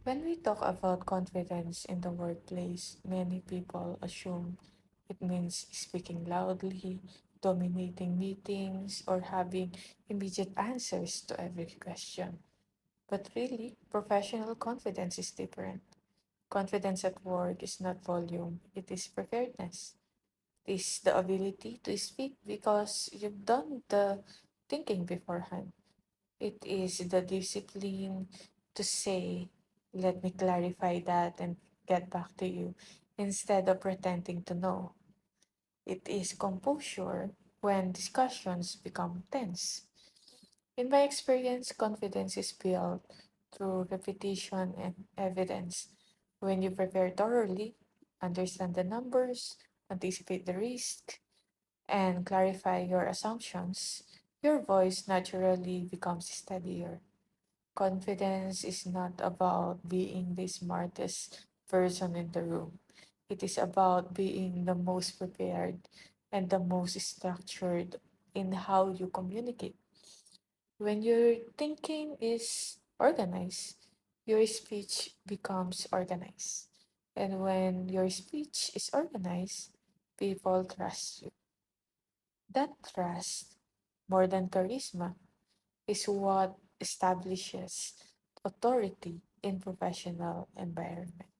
When we talk about confidence in the workplace, many people assume it means speaking loudly, dominating meetings, or having immediate answers to every question. But really, professional confidence is different. Confidence at work is not volume, it is preparedness. It is the ability to speak because you've done the thinking beforehand. It is the discipline to say, let me clarify that and get back to you, instead of pretending to know. It is composure when discussions become tense. In my experience, confidence is built through repetition and evidence. When you prepare thoroughly, understand the numbers, anticipate the risk, and clarify your assumptions, your voice naturally becomes steadier. Confidence is not about being the smartest person in the room. It is about being the most prepared and the most structured in how you communicate. When your thinking is organized, your speech becomes organized. And when your speech is organized, people trust you. That trust, more than charisma, is what establishes authority in professional environment.